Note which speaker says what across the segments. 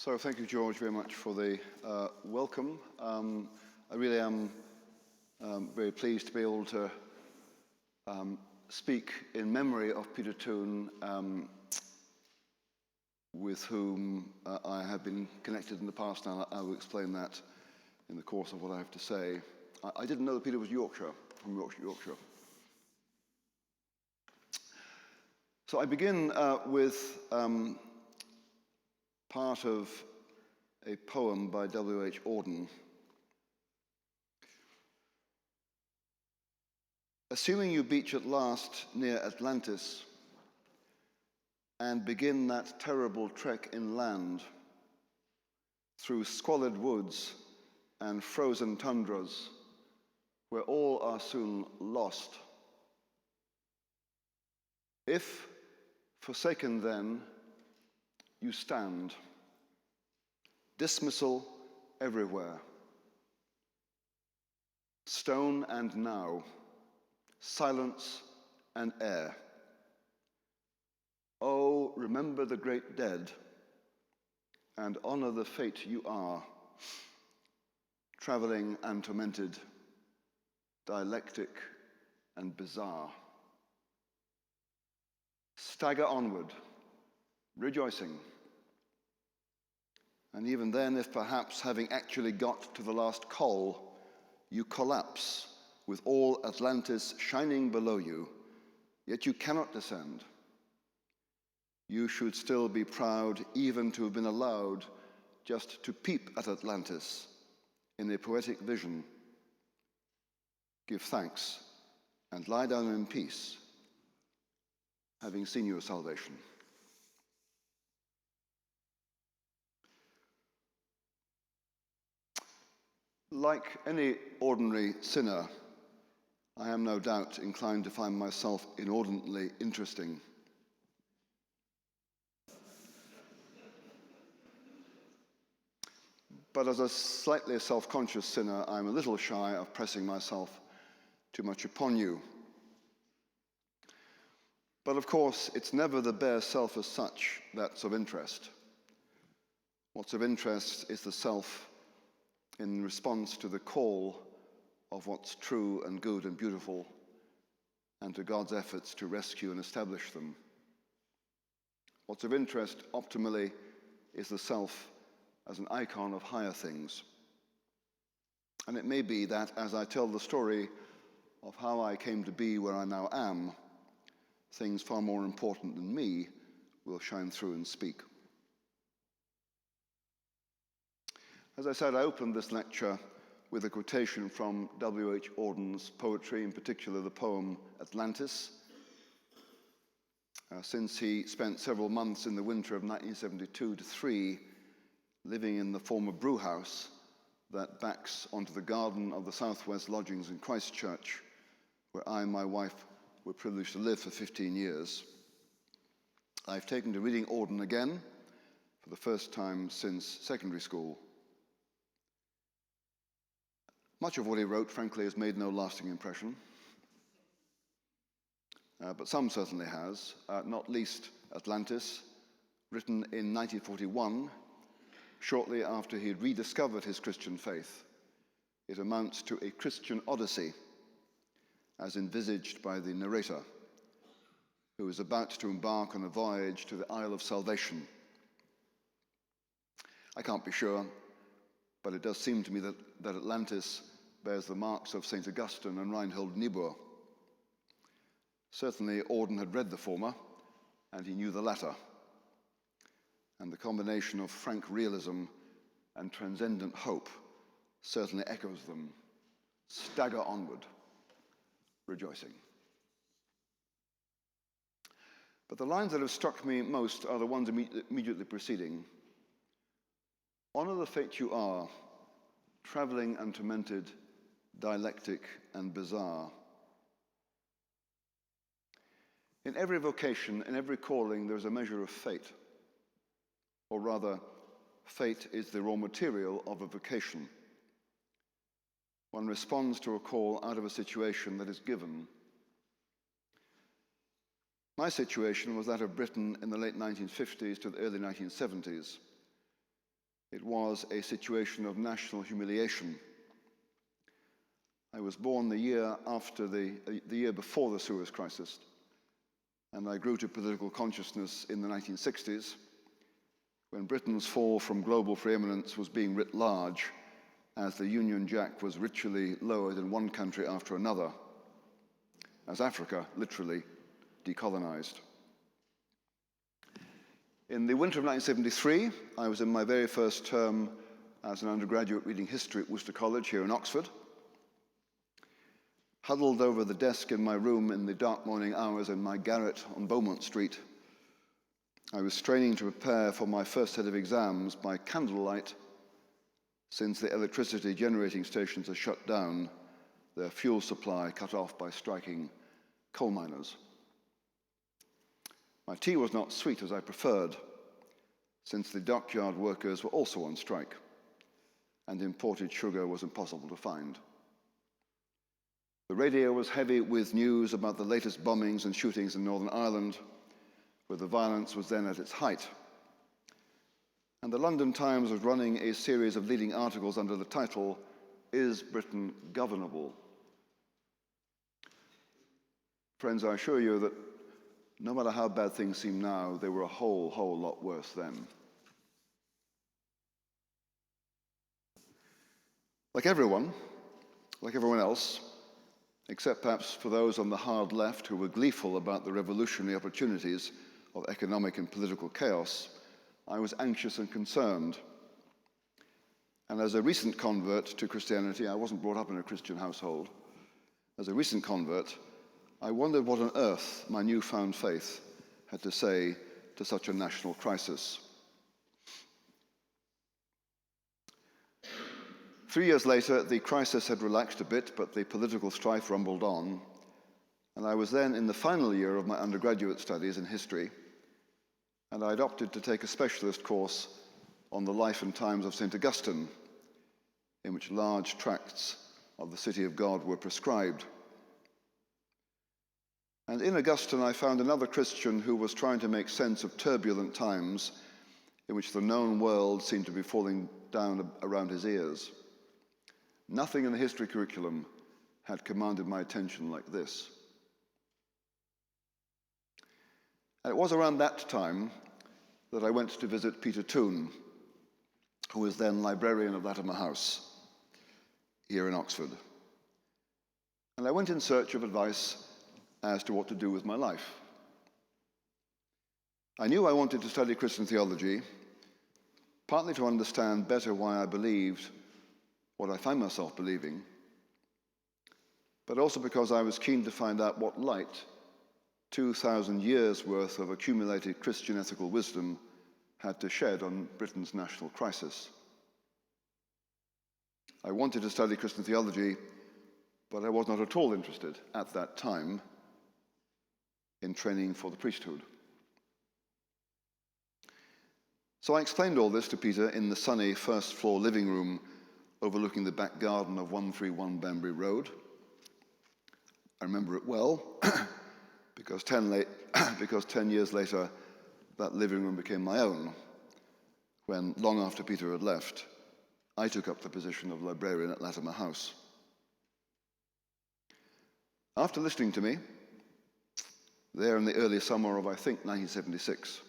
Speaker 1: So thank you, George, very much for the welcome. I really am very pleased to be able to speak in memory of Peter Toon, with whom I have been connected in the past, and I will explain that in the course of what I have to say. I didn't know that Peter was from Yorkshire. So I begin with part of a poem by W.H. Auden. Assuming you beach at last near Atlantis and begin that terrible trek inland through squalid woods and frozen tundras where all are soon lost. If, forsaken then, you stand, dismissal everywhere, stone and now, silence and air. Oh, remember the great dead and honor the fate you are, traveling and tormented, dialectic and bizarre. Stagger onward, rejoicing. And even then, if perhaps having actually got to the last coal, you collapse with all Atlantis shining below you, yet you cannot descend. You should still be proud even to have been allowed just to peep at Atlantis in a poetic vision. Give thanks and lie down in peace, having seen your salvation. Like any ordinary sinner, I am no doubt inclined to find myself inordinately interesting. But as a slightly self-conscious sinner, I'm a little shy of pressing myself too much upon you. But of course, it's never the bare self as such that's of interest. What's of interest is the self in response to the call of what's true and good and beautiful, and to God's efforts to rescue and establish them. What's of interest, optimally, is the self as an icon of higher things. And it may be that as I tell the story of how I came to be where I now am, things far more important than me will shine through and speak. As I said, I opened this lecture with a quotation from W.H. Auden's poetry, in particular the poem Atlantis. Since he spent several months in the winter of 1972-3 living in the former brew house that backs onto the garden of the Southwest Lodgings in Christchurch, where I and my wife were privileged to live for 15 years. I've taken to reading Auden again for the first time since secondary school. Much of what he wrote, frankly, has made no lasting impression. But some certainly has, not least Atlantis, written in 1941, shortly after he had rediscovered his Christian faith. It amounts to a Christian odyssey, as envisaged by the narrator, who is about to embark on a voyage to the Isle of Salvation. I can't be sure, but it does seem to me that Atlantis bears the marks of St. Augustine and Reinhold Niebuhr. Certainly, Auden had read the former, and he knew the latter. And the combination of frank realism and transcendent hope certainly echoes them. Stagger onward, rejoicing. But the lines that have struck me most are the ones immediately preceding. Honor the fate you are, traveling and tormented, dialectic and bizarre. In every vocation, in every calling, there's a measure of fate. Or rather, fate is the raw material of a vocation. One responds to a call out of a situation that is given. My situation was that of Britain in the late 1950s to the early 1970s. It was a situation of national humiliation. I was born the year before the Suez Crisis, and I grew to political consciousness in the 1960s, when Britain's fall from global preeminence was being writ large as the Union Jack was ritually lowered in one country after another, as Africa literally decolonized. In the winter of 1973, I was in my very first term as an undergraduate reading history at Worcester College here in Oxford. Huddled over the desk in my room in the dark morning hours in my garret on Beaumont Street, I was straining to prepare for my first set of exams by candlelight, since the electricity generating stations are shut down, their fuel supply cut off by striking coal miners. My tea was not sweet as I preferred, since the dockyard workers were also on strike, and imported sugar was impossible to find. The radio was heavy with news about the latest bombings and shootings in Northern Ireland, where the violence was then at its height. And the London Times was running a series of leading articles under the title, "Is Britain Governable?" Friends, I assure you that no matter how bad things seem now, they were a whole lot worse then. Like everyone else, except perhaps for those on the hard left who were gleeful about the revolutionary opportunities of economic and political chaos, I was anxious and concerned. And as a recent convert to Christianity, I wasn't brought up in a Christian household. As a recent convert, I wondered what on earth my newfound faith had to say to such a national crisis. 3 years later, the crisis had relaxed a bit, but the political strife rumbled on, and I was then in the final year of my undergraduate studies in history, and I opted to take a specialist course on the life and times of St. Augustine, in which large tracts of the City of God were prescribed. And in Augustine, I found another Christian who was trying to make sense of turbulent times in which the known world seemed to be falling down around his ears. Nothing in the history curriculum had commanded my attention like this. And it was around that time that I went to visit Peter Toon, who was then librarian of Latimer House here in Oxford. And I went in search of advice as to what to do with my life. I knew I wanted to study Christian theology, partly to understand better why I believed what I find myself believing, but also because I was keen to find out what light 2,000 years' worth of accumulated Christian ethical wisdom had to shed on Britain's national crisis. I wanted to study Christian theology, but I was not at all interested at that time in training for the priesthood. So I explained all this to Peter in the sunny first-floor living room overlooking the back garden of 131 Banbury Road. I remember it well, because 10 years later, that living room became my own, when, long after Peter had left, I took up the position of librarian at Latimer House. After listening to me, there in the early summer of, I think, 1976,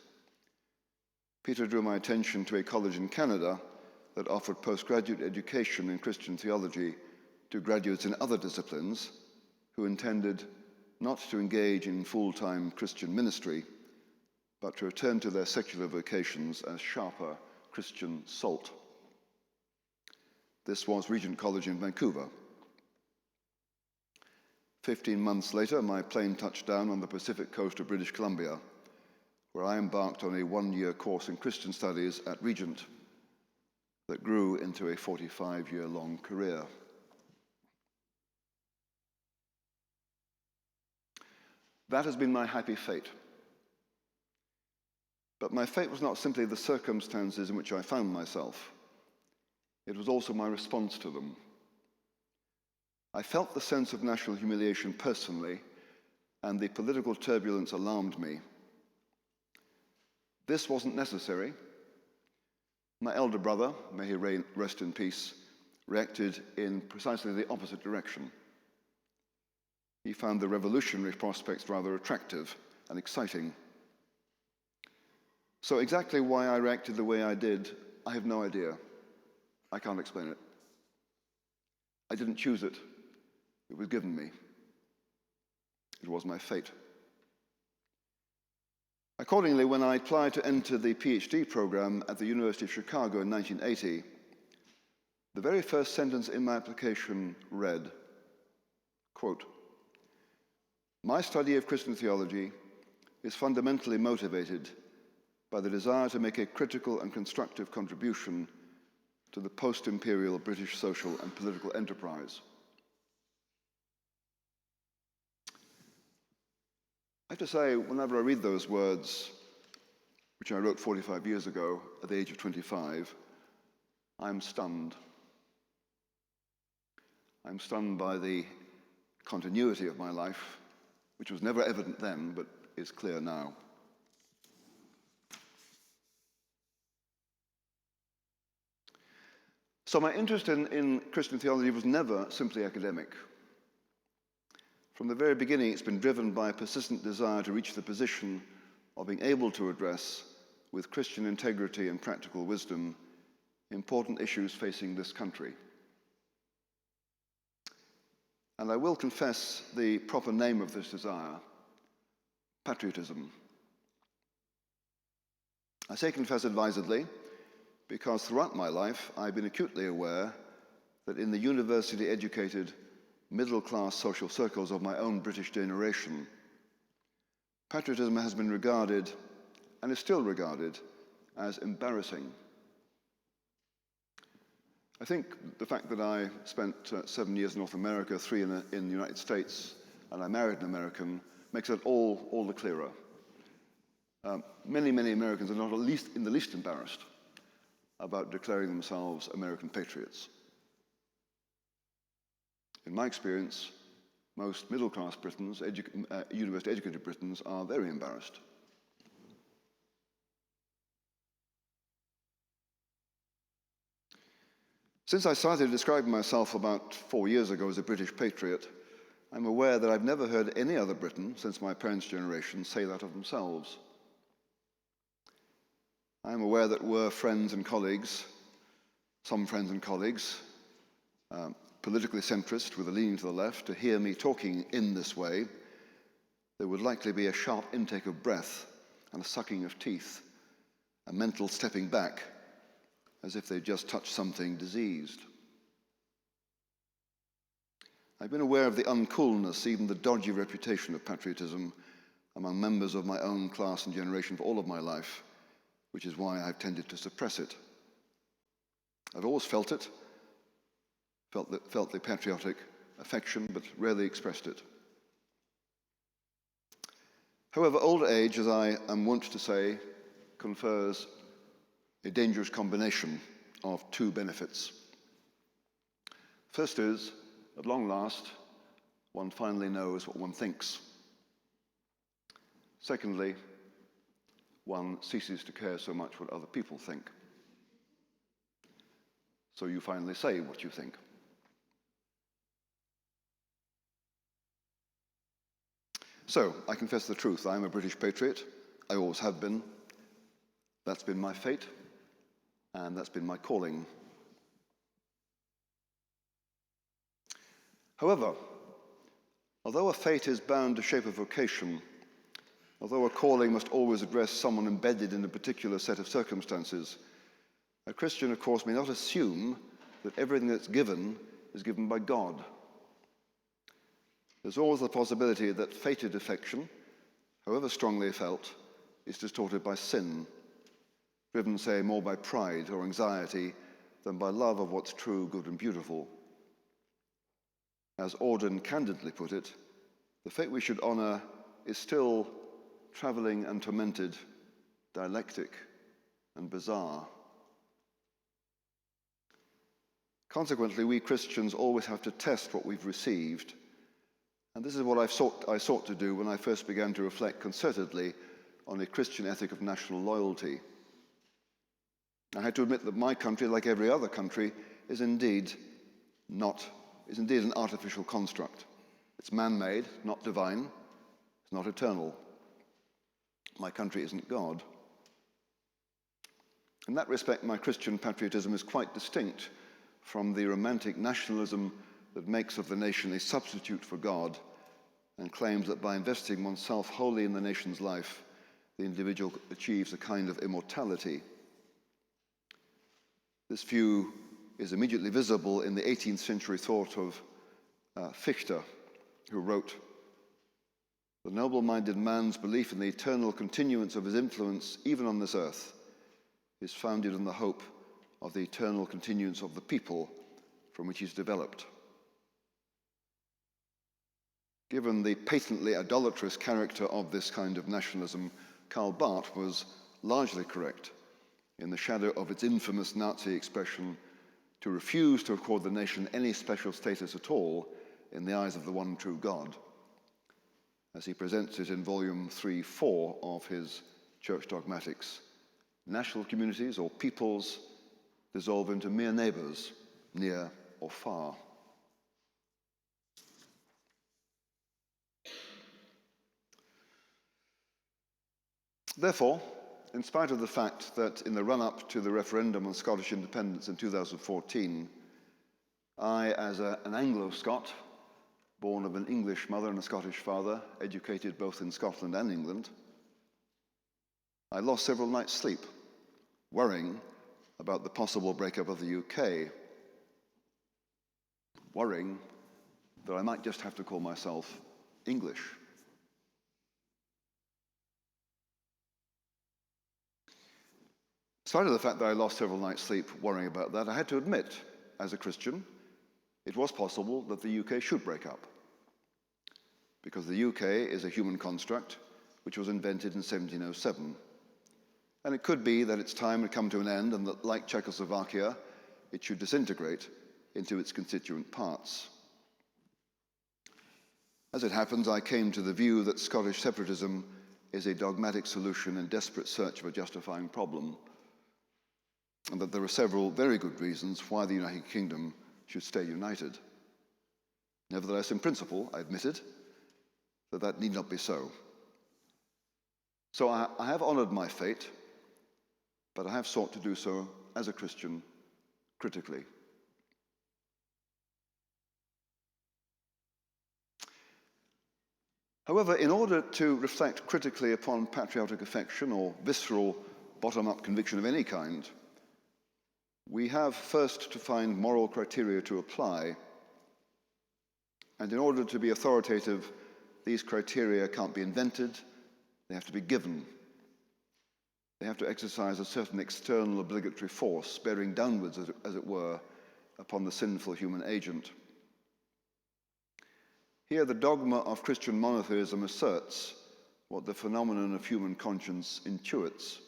Speaker 1: Peter drew my attention to a college in Canada that offered postgraduate education in Christian theology to graduates in other disciplines who intended not to engage in full-time Christian ministry, but to return to their secular vocations as sharper Christian salt. This was Regent College in Vancouver. 15 months later, my plane touched down on the Pacific coast of British Columbia, where I embarked on a one-year course in Christian studies at Regent that grew into a 45-year-long career. That has been my happy fate. But my fate was not simply the circumstances in which I found myself. It was also my response to them. I felt the sense of national humiliation personally, and the political turbulence alarmed me. This wasn't necessary, My elder brother, may he rest in peace, reacted in precisely the opposite direction. He found the revolutionary prospects rather attractive and exciting. So exactly why I reacted the way I did, I have no idea. I can't explain it. I didn't choose it. It was given me. It was my fate. Accordingly, when I applied to enter the PhD program at the University of Chicago in 1980, the very first sentence in my application read, quote, "My study of Christian theology is fundamentally motivated by the desire to make a critical and constructive contribution to the post-imperial British social and political enterprise." I have to say, whenever I read those words, which I wrote 45 years ago at the age of 25, I'm stunned. I'm stunned by the continuity of my life, which was never evident then, but is clear now. So my interest in Christian theology was never simply academic. From the very beginning, it's been driven by a persistent desire to reach the position of being able to address, with Christian integrity and practical wisdom, important issues facing this country. And I will confess the proper name of this desire: patriotism. I say confess advisedly, because throughout my life, I've been acutely aware that in the university-educated, middle-class social circles of my own British generation, patriotism has been regarded, and is still regarded, as embarrassing. I think the fact that I spent 7 years in North America, 3 in the United States, and I married an American, makes it all the clearer. Many Americans are not in the least embarrassed about declaring themselves American patriots. In my experience, most middle-class Britons, university-educated Britons, are very embarrassed. Since I started describing myself about 4 years ago as a British patriot, I'm aware that I've never heard any other Briton since my parents' generation say that of themselves. I'm aware that were friends and colleagues, some friends and colleagues, politically centrist with a leaning to the left, to hear me talking in this way, there would likely be a sharp intake of breath and a sucking of teeth, a mental stepping back, as if they'd just touched something diseased. I've been aware of the uncoolness, even the dodgy reputation of patriotism among members of my own class and generation for all of my life, which is why I've tended to suppress it. I've always felt it, felt the patriotic affection, but rarely expressed it. However, old age, as I am wont to say, confers a dangerous combination of two benefits. First is, at long last, one finally knows what one thinks. Secondly, one ceases to care so much what other people think. So you finally say what you think. So, I confess the truth. I am a British patriot. I always have been. That's been my fate, and that's been my calling. However, although a fate is bound to shape a vocation, although a calling must always address someone embedded in a particular set of circumstances, a Christian, of course, may not assume that everything that's given is given by God. There's always the possibility that fated affection, however strongly felt, is distorted by sin, driven, say, more by pride or anxiety than by love of what's true, good, and beautiful. As Auden candidly put it, the fate we should honor is still traveling and tormented, dialectic and bizarre. Consequently, we Christians always have to test what we've received. And this is what I sought to do when I first began to reflect concertedly on a Christian ethic of national loyalty. I had to admit that my country, like every other country, is indeed an artificial construct. It's man-made, not divine. It's not eternal. My country isn't God. In that respect, my Christian patriotism is quite distinct from the romantic nationalism that makes of the nation a substitute for God and claims that by investing oneself wholly in the nation's life, the individual achieves a kind of immortality. This view is immediately visible in the 18th century thought of Fichte, who wrote, "The noble-minded man's belief in the eternal continuance of his influence, even on this earth, is founded on the hope of the eternal continuance of the people from which he's developed." Given the patently idolatrous character of this kind of nationalism, Karl Barth was largely correct in the shadow of its infamous Nazi expression to refuse to accord the nation any special status at all in the eyes of the one true God, as he presents it in volume 3-4 of his Church Dogmatics. National communities or peoples dissolve into mere neighbors, near or far. Therefore, in spite of the fact that in the run-up to the referendum on Scottish independence in 2014, I, as an Anglo-Scot, born of an English mother and a Scottish father, educated both in Scotland and England, I lost several nights' sleep, worrying about the possible breakup of the UK, worrying that I might just have to call myself English. In spite of the fact that I lost several nights' sleep worrying about that, I had to admit, as a Christian, it was possible that the UK should break up, because the UK is a human construct which was invented in 1707. And it could be that its time had come to an end and that, like Czechoslovakia, it should disintegrate into its constituent parts. As it happens, I came to the view that Scottish separatism is a dogmatic solution in desperate search of a justifying problem, and that there are several very good reasons why the United Kingdom should stay united. Nevertheless, in principle, I admitted that need not be so. So I have honored my fate, but I have sought to do so as a Christian critically. However, in order to reflect critically upon patriotic affection or visceral bottom-up conviction of any kind, we have first to find moral criteria to apply. And in order to be authoritative, these criteria can't be invented, they have to be given. They have to exercise a certain external obligatory force, bearing downwards, as it were, upon the sinful human agent. Here, the dogma of Christian monotheism asserts what the phenomenon of human conscience intuits.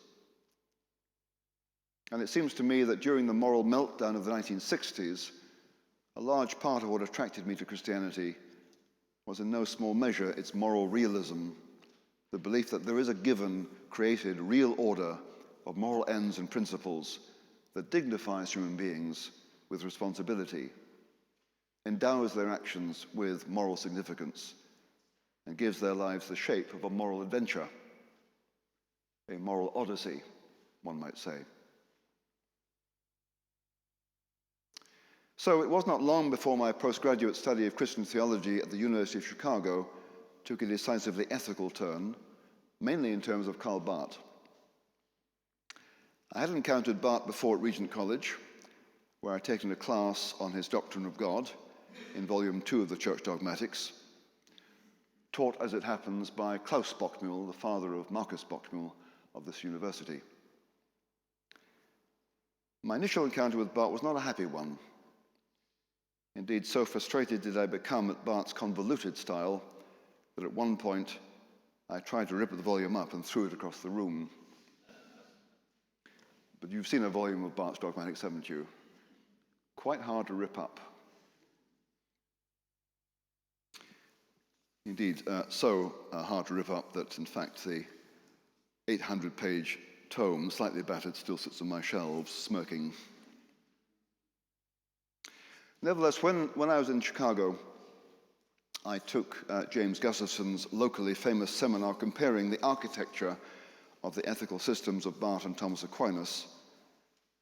Speaker 1: And it seems to me that during the moral meltdown of the 1960s, a large part of what attracted me to Christianity was in no small measure its moral realism, the belief that there is a given, created, real order of moral ends and principles that dignifies human beings with responsibility, endows their actions with moral significance, and gives their lives the shape of a moral adventure, a moral odyssey, one might say. So it was not long before my postgraduate study of Christian theology at the University of Chicago took a decisively ethical turn, mainly in terms of Karl Barth. I had encountered Barth before at Regent College, where I'd taken a class on his Doctrine of God in Volume 2 of the Church Dogmatics, taught, as it happens, by Klaus Bockmuehl, the father of Marcus Bockmuehl of this university. My initial encounter with Barth was not a happy one. Indeed, so frustrated did I become at Barth's convoluted style that at one point I tried to rip the volume up and threw it across the room. But you've seen a volume of Barth's Dogmatics, haven't you? Quite hard to rip up. Indeed, so hard to rip up that, in fact, the 800-page tome, slightly battered, still sits on my shelves, smirking. Nevertheless, when I was in Chicago, I took James Gustafson's locally famous seminar comparing the architecture of the ethical systems of Barth and Thomas Aquinas,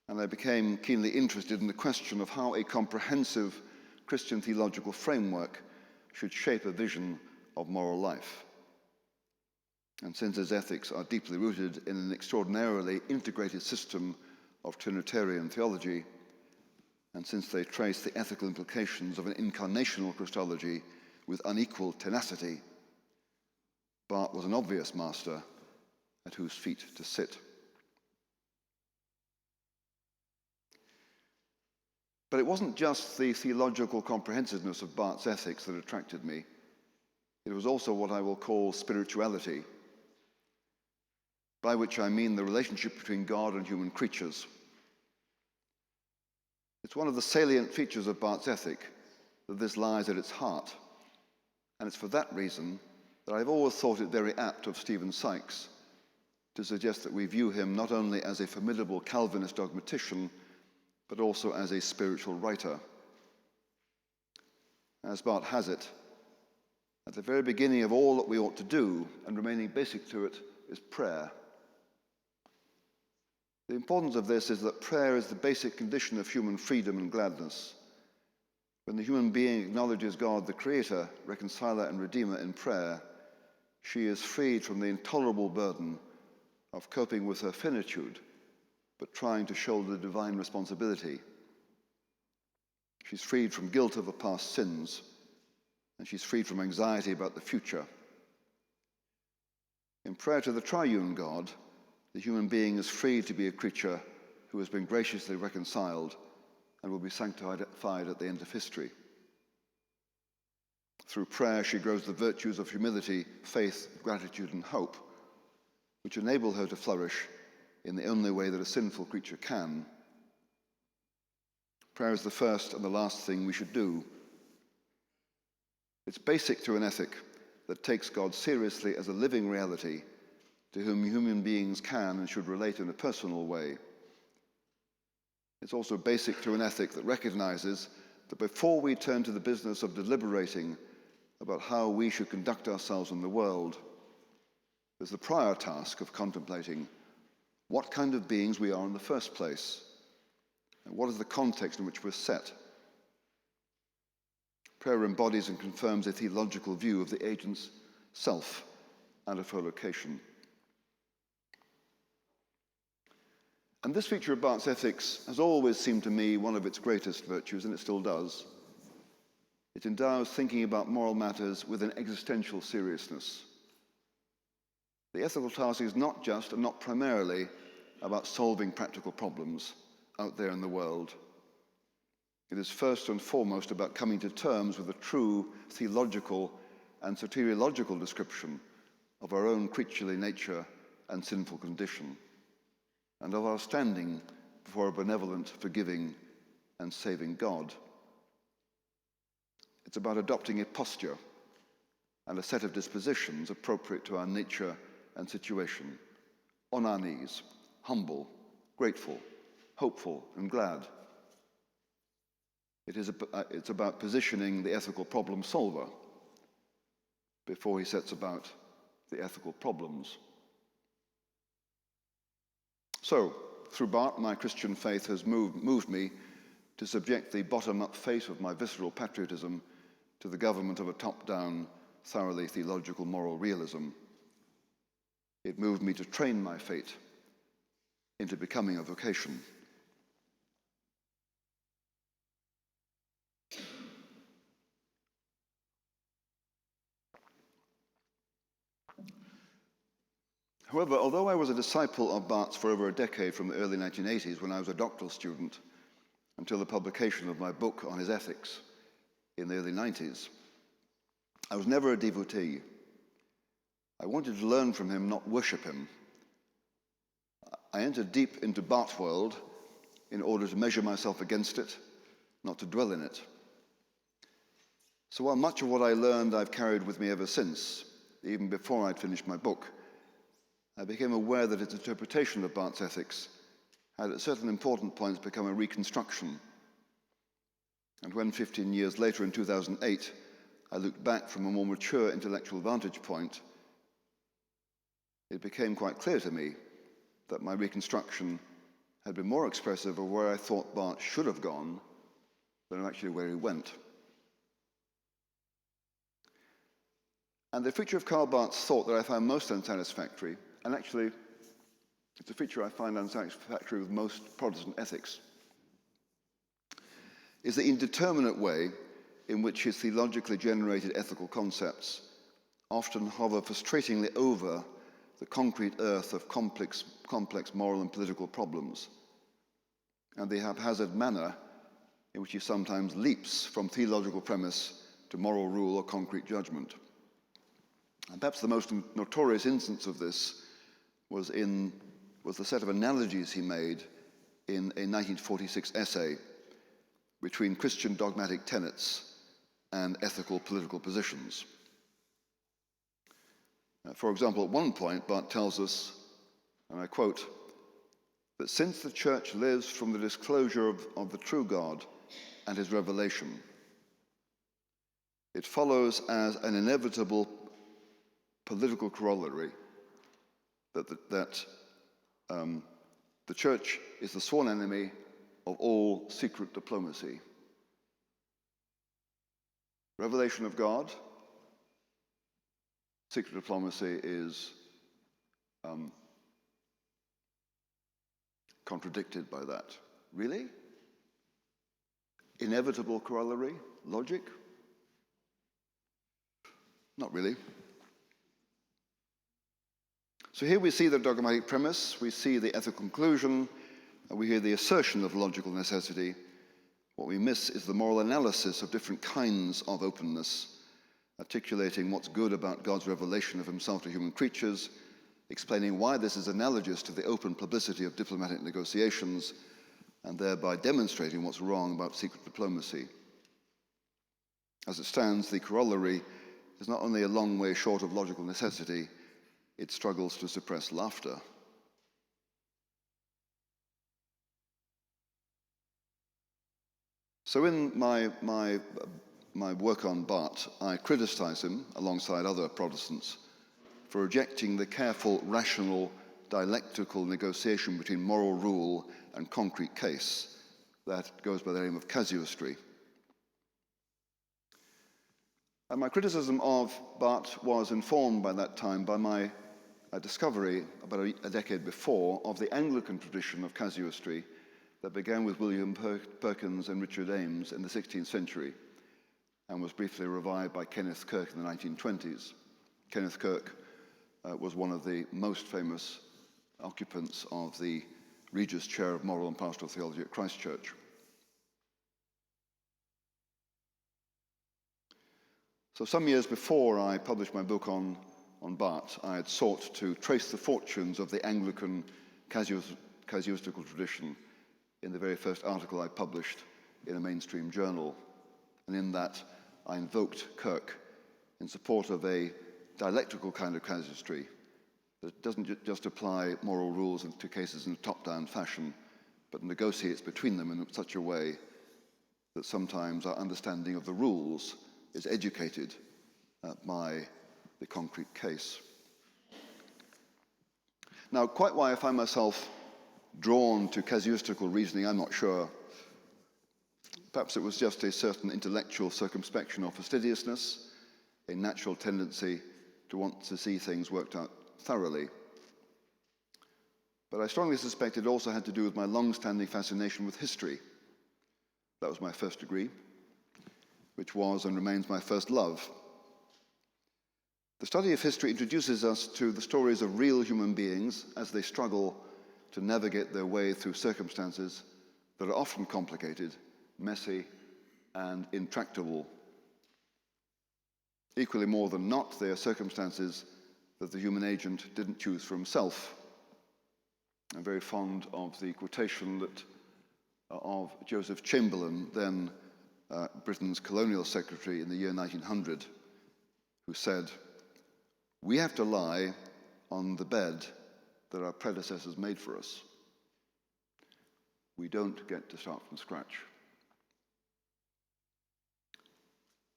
Speaker 1: and I became keenly interested in the question of how a comprehensive Christian theological framework should shape a vision of moral life. And since his ethics are deeply rooted in an extraordinarily integrated system of Trinitarian theology, and since they trace the ethical implications of an incarnational Christology with unequaled tenacity, Barth was an obvious master at whose feet to sit. But it wasn't just the theological comprehensiveness of Barth's ethics that attracted me. It was also what I will call spirituality, by which I mean the relationship between God and human creatures. It's one of the salient features of Barth's ethic that this lies at its heart, and it's for that reason that I've always thought it very apt of Stephen Sykes to suggest that we view him not only as a formidable Calvinist dogmatician, but also as a spiritual writer. As Barth has it, at the very beginning of all that we ought to do, and remaining basic to it, is prayer. The importance of this is that prayer is the basic condition of human freedom and gladness. When the human being acknowledges God, the Creator, Reconciler, and Redeemer in prayer, she is freed from the intolerable burden of coping with her finitude, but trying to shoulder the divine responsibility. She's freed from guilt over past sins, and she's freed from anxiety about the future. In prayer to the triune God, the human being is free to be a creature who has been graciously reconciled and will be sanctified at the end of history. Through prayer, she grows the virtues of humility, faith, gratitude, and hope, which enable her to flourish in the only way that a sinful creature can. Prayer is the first and the last thing we should do. It's basic to an ethic that takes God seriously as a living reality to whom human beings can and should relate in a personal way. It's also basic to an ethic that recognizes that before we turn to the business of deliberating about how we should conduct ourselves in the world, there's the prior task of contemplating what kind of beings we are in the first place, and what is the context in which we're set. Prayer embodies and confirms a theological view of the agent's self and of her location. And this feature of Barth's ethics has always seemed to me one of its greatest virtues, and it still does. It endows thinking about moral matters with an existential seriousness. The ethical task is not just and not primarily about solving practical problems out there in the world. It is first and foremost about coming to terms with a true theological and soteriological description of our own creaturely nature and sinful condition, and of our standing before a benevolent, forgiving, and saving God. It's about adopting a posture and a set of dispositions appropriate to our nature and situation, on our knees, humble, grateful, hopeful, and glad. It's about positioning the ethical problem solver before he sets about the ethical problems. So, through Barth, my Christian faith has moved me to subject the bottom-up fate of my visceral patriotism to the government of a top-down, thoroughly theological moral realism. It moved me to train my fate into becoming a vocation. However, although I was a disciple of Barth's for over a decade from the early 1980s when I was a doctoral student until the publication of my book on his ethics in the early 90s, I was never a devotee. I wanted to learn from him, not worship him. I entered deep into Barth's world in order to measure myself against it, not to dwell in it. So while much of what I learned I've carried with me ever since, even before I'd finished my book, I became aware that its interpretation of Barth's ethics had at certain important points become a reconstruction. And when 15 years later, in 2008, I looked back from a more mature intellectual vantage point, it became quite clear to me that my reconstruction had been more expressive of where I thought Barth should have gone than actually where he went. And the feature of Karl Barth's thought that I found most unsatisfactory, and actually it's a feature I find unsatisfactory with most Protestant ethics, is the indeterminate way in which his theologically generated ethical concepts often hover frustratingly over the concrete earth of complex moral and political problems, and the haphazard manner in which he sometimes leaps from theological premise to moral rule or concrete judgment. And perhaps the most notorious instance of this was the set of analogies he made in a 1946 essay between Christian dogmatic tenets and ethical political positions. For example, at one point, Barth tells us, and I quote, that since the Church lives from the disclosure of the true God and his revelation, it follows as an inevitable political corollary that the Church is the sworn enemy of all secret diplomacy. Revelation of God, secret diplomacy is contradicted by that. Really? Inevitable corollary? Logic? Not really. So here we see the dogmatic premise, we see the ethical conclusion, and we hear the assertion of logical necessity. What we miss is the moral analysis of different kinds of openness, articulating what's good about God's revelation of himself to human creatures, explaining why this is analogous to the open publicity of diplomatic negotiations, and thereby demonstrating what's wrong about secret diplomacy. As it stands, the corollary is not only a long way short of logical necessity, it struggles to suppress laughter. So in my work on Barth, I criticize him, alongside other Protestants, for rejecting the careful, rational, dialectical negotiation between moral rule and concrete case that goes by the name of casuistry. And my criticism of Barth was informed by that time by my discovery, about a decade before, of the Anglican tradition of casuistry that began with William Perkins and Richard Ames in the 16th century and was briefly revived by Kenneth Kirk in the 1920s. Kenneth Kirk was one of the most famous occupants of the Regius Chair of Moral and Pastoral Theology at Christ Church. So some years before I published my book on Barth, I had sought to trace the fortunes of the Anglican casuistical tradition in the very first article I published in a mainstream journal. And in that, I invoked Kirk in support of a dialectical kind of casuistry that doesn't just apply moral rules to cases in a top-down fashion, but negotiates between them in such a way that sometimes our understanding of the rules is educated by the concrete case. Now, quite why I find myself drawn to casuistical reasoning, I'm not sure. Perhaps it was just a certain intellectual circumspection or fastidiousness, a natural tendency to want to see things worked out thoroughly. But I strongly suspect it also had to do with my long-standing fascination with history. That was my first degree, which was and remains my first love. The study of history introduces us to the stories of real human beings as they struggle to navigate their way through circumstances that are often complicated, messy, and intractable. Equally more than not, they are circumstances that the human agent didn't choose for himself. I'm very fond of the quotation of Joseph Chamberlain, then Britain's colonial secretary in the year 1900, who said, "We have to lie on the bed that our predecessors made for us. We don't get to start from scratch.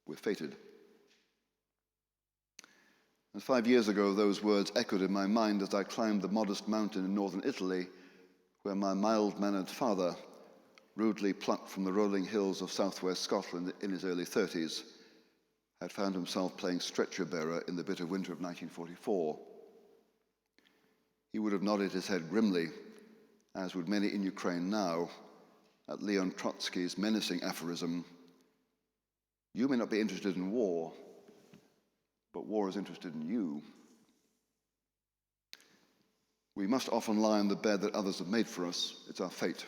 Speaker 1: We're fated. And 5 years ago, those words echoed in my mind as I climbed the modest mountain in northern Italy, where my mild-mannered father, rudely plucked from the rolling hills of southwest Scotland in his early 30s, had found himself playing stretcher-bearer in the bitter winter of 1944. He would have nodded his head grimly, as would many in Ukraine now, at Leon Trotsky's menacing aphorism, "You may not be interested in war, but war is interested in you." We must often lie on the bed that others have made for us. It's our fate.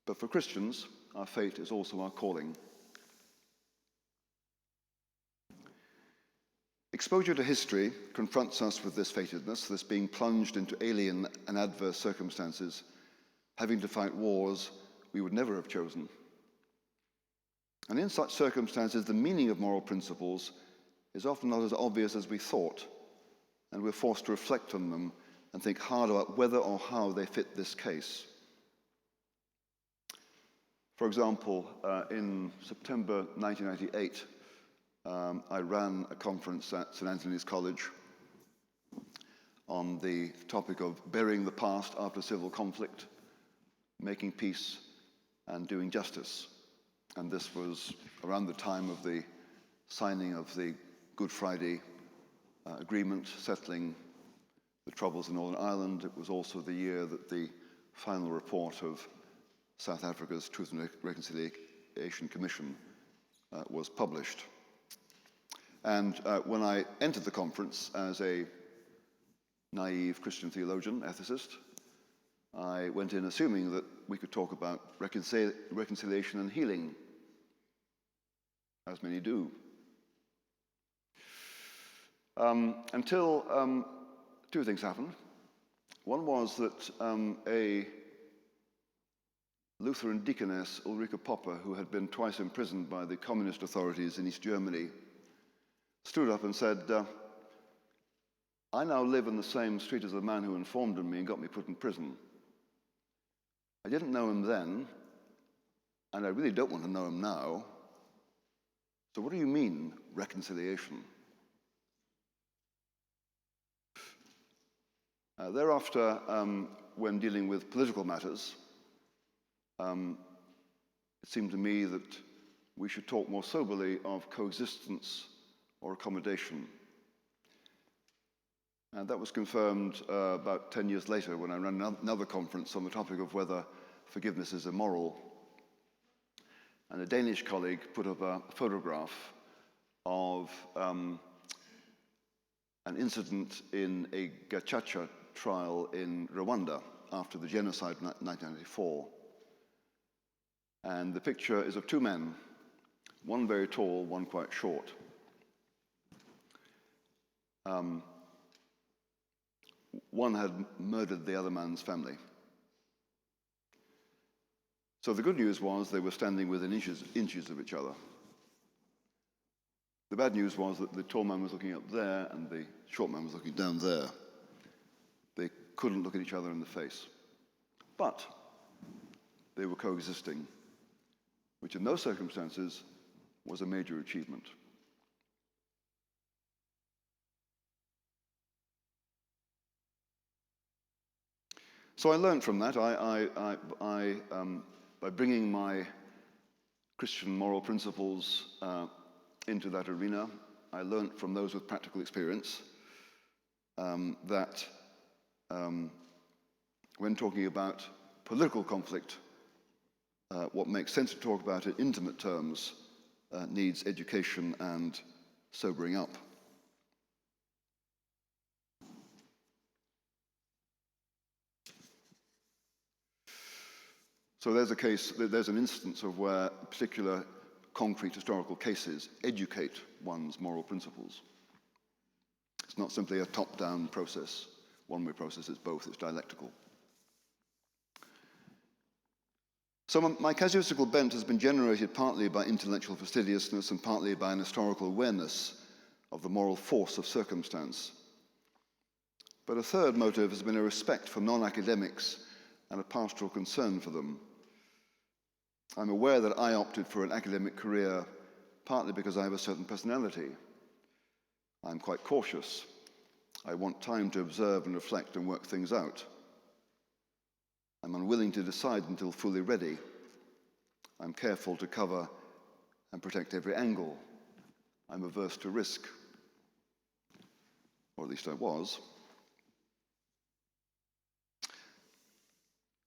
Speaker 1: But for Christians, our fate is also our calling. Exposure to history confronts us with this fatedness, this being plunged into alien and adverse circumstances, having to fight wars we would never have chosen. And in such circumstances, the meaning of moral principles is often not as obvious as we thought, and we're forced to reflect on them and think hard about whether or how they fit this case. For example, in September 1998, I ran a conference at St. Anthony's College on the topic of burying the past after civil conflict, making peace, and doing justice. And this was around the time of the signing of the Good Friday Agreement, settling the troubles in Northern Ireland. It was also the year that the final report of South Africa's Truth and Reconciliation Commission was published. And when I entered the conference as a naive Christian theologian, ethicist, I went in assuming that we could talk about reconciliation and healing, as many do. Until two things happened. One was that a Lutheran deaconess, Ulrike Popper, who had been twice imprisoned by the communist authorities in East Germany, stood up and said, "I now live in the same street as the man who informed on me and got me put in prison. I didn't know him then, and I really don't want to know him now. So what do you mean, reconciliation?" Thereafter, when dealing with political matters, it seemed to me that we should talk more soberly of coexistence or accommodation. And that was confirmed about 10 years later when I ran another conference on the topic of whether forgiveness is immoral. And a Danish colleague put up a photograph of an incident in a Gacaca trial in Rwanda after the genocide in 1994. And the picture is of two men, one very tall, one quite short. One had murdered the other man's family. So the good news was they were standing within inches of each other. The bad news was that the tall man was looking up there and the short man was looking down there. They couldn't look at each other in the face. But they were coexisting, which in those circumstances was a major achievement. So I learned from that. By bringing my Christian moral principles into that arena, I learned from those with practical experience that when talking about political conflict, what makes sense to talk about in intimate terms needs education and sobering up. So there's an instance of where particular concrete historical cases educate one's moral principles. It's not simply a top-down process, one-way process, it's both, it's dialectical. So my casuistical bent has been generated partly by intellectual fastidiousness and partly by an historical awareness of the moral force of circumstance. But a third motive has been a respect for non-academics and a pastoral concern for them. I'm aware that I opted for an academic career partly because I have a certain personality. I'm quite cautious. I want time to observe and reflect and work things out. I'm unwilling to decide until fully ready. I'm careful to cover and protect every angle. I'm averse to risk. Or at least I was.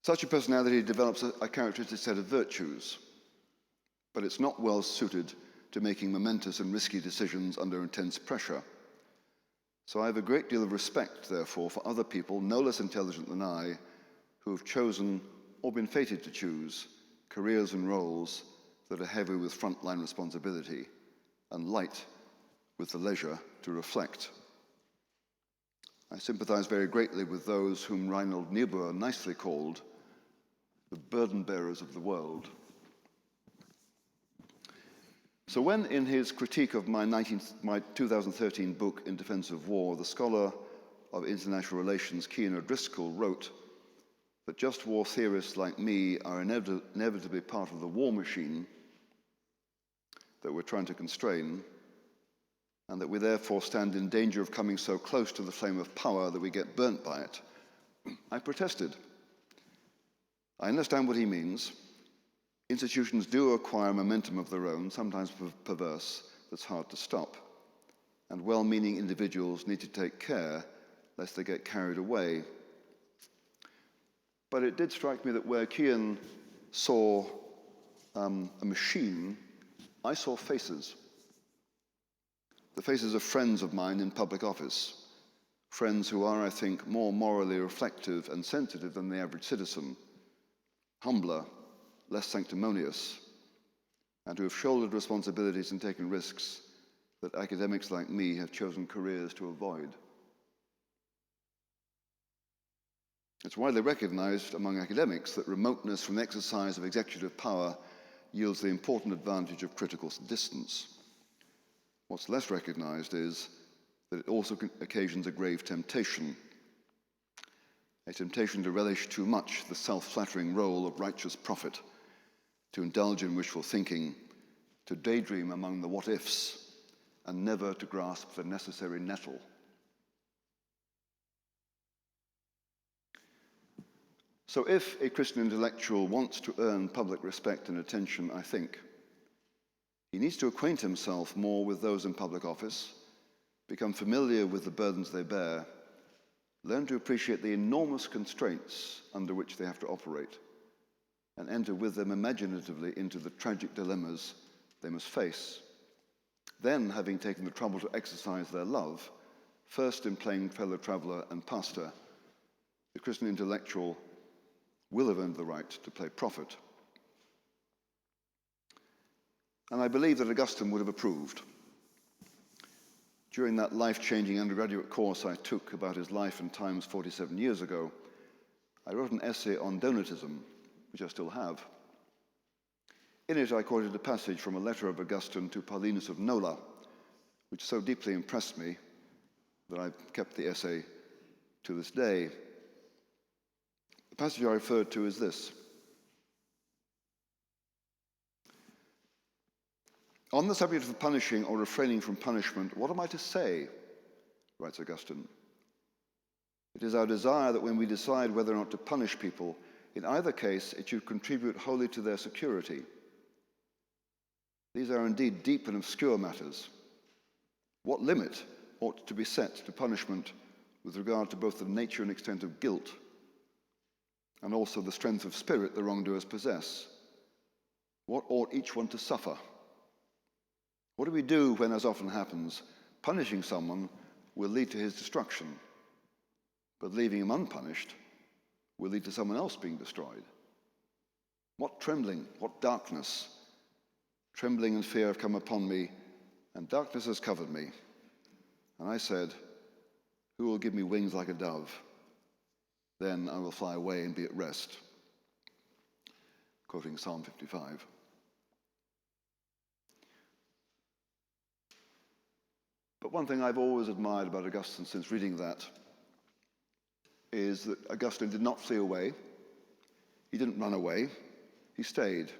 Speaker 1: Such a personality develops a characteristic set of virtues, but it's not well suited to making momentous and risky decisions under intense pressure. So I have a great deal of respect, therefore, for other people no less intelligent than I, who have chosen, or been fated to choose, careers and roles that are heavy with frontline responsibility and light with the leisure to reflect. I sympathize very greatly with those whom Reinhold Niebuhr nicely called the burden bearers of the world. So when in his critique of my 2013 book, In Defense of War, the scholar of international relations Cian O'Driscoll wrote that just war theorists like me are inevitably part of the war machine that we're trying to constrain, and that we therefore stand in danger of coming so close to the flame of power that we get burnt by it, I protested. I understand what he means. Institutions do acquire momentum of their own, sometimes perverse, that's hard to stop. And well-meaning individuals need to take care lest they get carried away. But it did strike me that where Cian saw a machine, I saw faces. The faces of friends of mine in public office. Friends who are, I think, more morally reflective and sensitive than the average citizen. Humbler, less sanctimonious, and who have shouldered responsibilities and taken risks that academics like me have chosen careers to avoid. It's widely recognized among academics that remoteness from the exercise of executive power yields the important advantage of critical distance. What's less recognized is that it also occasions a grave temptation. A temptation to relish too much the self-flattering role of righteous prophet, to indulge in wishful thinking, to daydream among the what-ifs, and never to grasp the necessary nettle. So if a Christian intellectual wants to earn public respect and attention, I think, he needs to acquaint himself more with those in public office, become familiar with the burdens they bear, learn to appreciate the enormous constraints under which they have to operate, and enter with them imaginatively into the tragic dilemmas they must face. Then, having taken the trouble to exercise their love, first in playing fellow traveler and pastor, the Christian intellectual will have earned the right to play prophet. And I believe that Augustine would have approved. During that life-changing undergraduate course I took about his life and times 47 years ago, I wrote an essay on Donatism, which I still have. In it, I quoted a passage from a letter of Augustine to Paulinus of Nola, which so deeply impressed me that I've kept the essay to this day. The passage I referred to is this. On the subject of punishing or refraining from punishment, what am I to say? Writes Augustine. It is our desire that when we decide whether or not to punish people, in either case, it should contribute wholly to their security. These are indeed deep and obscure matters. What limit ought to be set to punishment with regard to both the nature and extent of guilt, and also the strength of spirit the wrongdoers possess? What ought each one to suffer? What do we do when, as often happens, punishing someone will lead to his destruction, but leaving him unpunished will lead to someone else being destroyed? What trembling, what darkness! Trembling and fear have come upon me, and darkness has covered me. And I said, who will give me wings like a dove? Then I will fly away and be at rest. Quoting Psalm 55. But one thing I've always admired about Augustine since reading that is that Augustine did not flee away. He didn't run away. He stayed.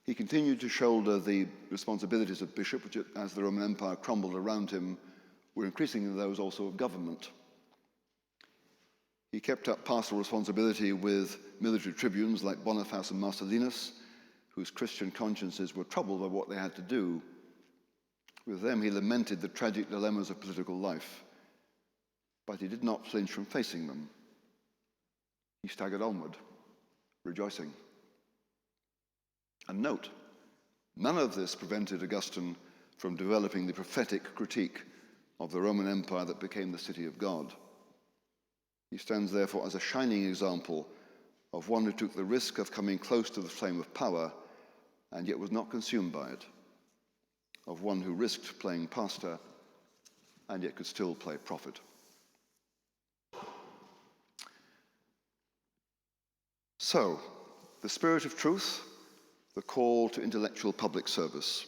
Speaker 1: He continued to shoulder the responsibilities of bishop, which, as the Roman Empire crumbled around him, were increasingly those also of government. He kept up pastoral responsibility with military tribunes like Boniface and Marcellinus, whose Christian consciences were troubled by what they had to do. With them, he lamented the tragic dilemmas of political life, but he did not flinch from facing them. He staggered onward, rejoicing. And note, none of this prevented Augustine from developing the prophetic critique of the Roman Empire that became the city of God. He stands therefore as a shining example of one who took the risk of coming close to the flame of power and yet was not consumed by it, of one who risked playing pastor and yet could still play prophet. So, the spirit of truth, the call to intellectual public service.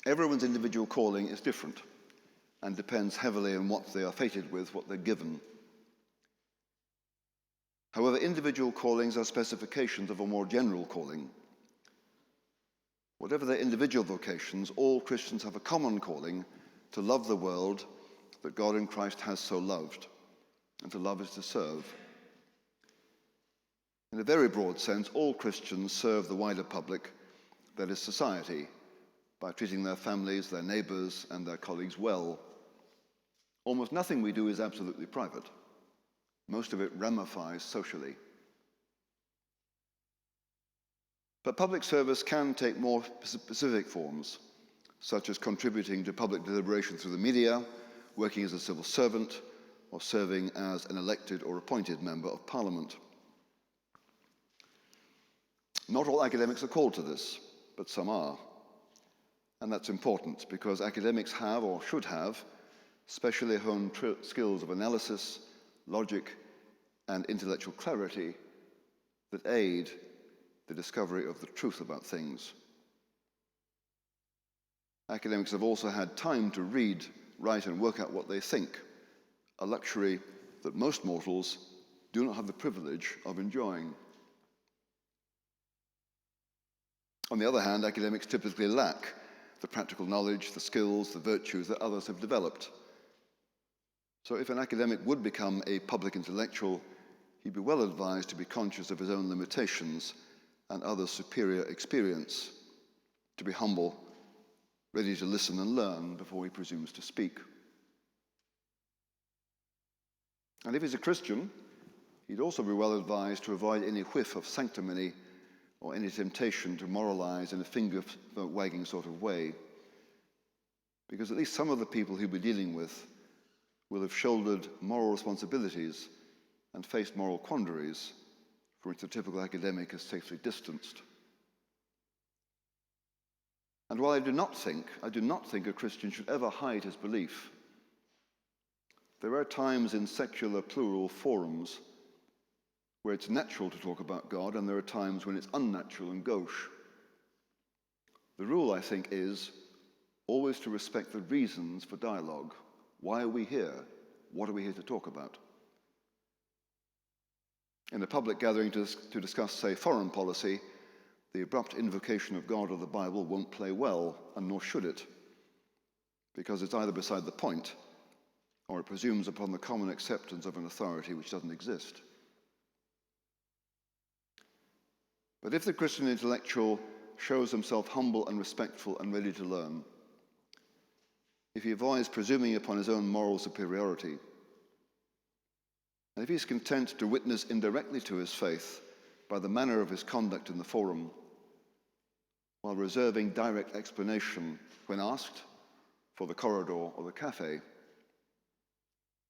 Speaker 1: Everyone's individual calling is different and depends heavily on what they are fated with, what they're given. However, individual callings are specifications of a more general calling. Whatever their individual vocations, all Christians have a common calling to love the world that God in Christ has so loved, and to love is to serve. In a very broad sense, all Christians serve the wider public, that is society, by treating their families, their neighbors, and their colleagues well. Almost nothing we do is absolutely private. Most of it ramifies socially. But public service can take more specific forms, such as contributing to public deliberation through the media, working as a civil servant, or serving as an elected or appointed member of Parliament. Not all academics are called to this, but some are. And that's important because academics have, or should have, specially honed skills of analysis, logic, and intellectual clarity that aid the discovery of the truth about things. Academics have also had time to read, write, and work out what they think, a luxury that most mortals do not have the privilege of enjoying. On the other hand, academics typically lack the practical knowledge, the skills, the virtues that others have developed. So if an academic would become a public intellectual, he'd be well advised to be conscious of his own limitations and others' superior experience, to be humble, ready to listen and learn before he presumes to speak. And if he's a Christian, he'd also be well advised to avoid any whiff of sanctimony or any temptation to moralize in a finger-wagging sort of way, because at least some of the people he'll be dealing with will have shouldered moral responsibilities and faced moral quandaries from which the typical academic is safely distanced. And while I do not think a Christian should ever hide his belief, there are times in secular plural forums where it's natural to talk about God, and there are times when it's unnatural and gauche. The rule, I think, is always to respect the reasons for dialogue. Why are we here? What are we here to talk about? In a public gathering to discuss, say, foreign policy, the abrupt invocation of God or the Bible won't play well, and nor should it, because it's either beside the point, or it presumes upon the common acceptance of an authority which doesn't exist. But if the Christian intellectual shows himself humble and respectful and ready to learn, if he avoids presuming upon his own moral superiority, and if he's content to witness indirectly to his faith by the manner of his conduct in the forum, while reserving direct explanation when asked for the corridor or the cafe,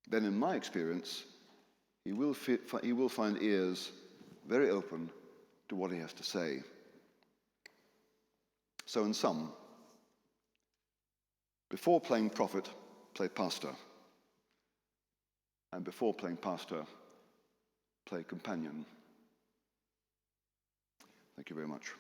Speaker 1: then in my experience, he will find ears very open to what he has to say. So in sum, before playing prophet, play pastor. And before playing pastor, play companion. Thank you very much.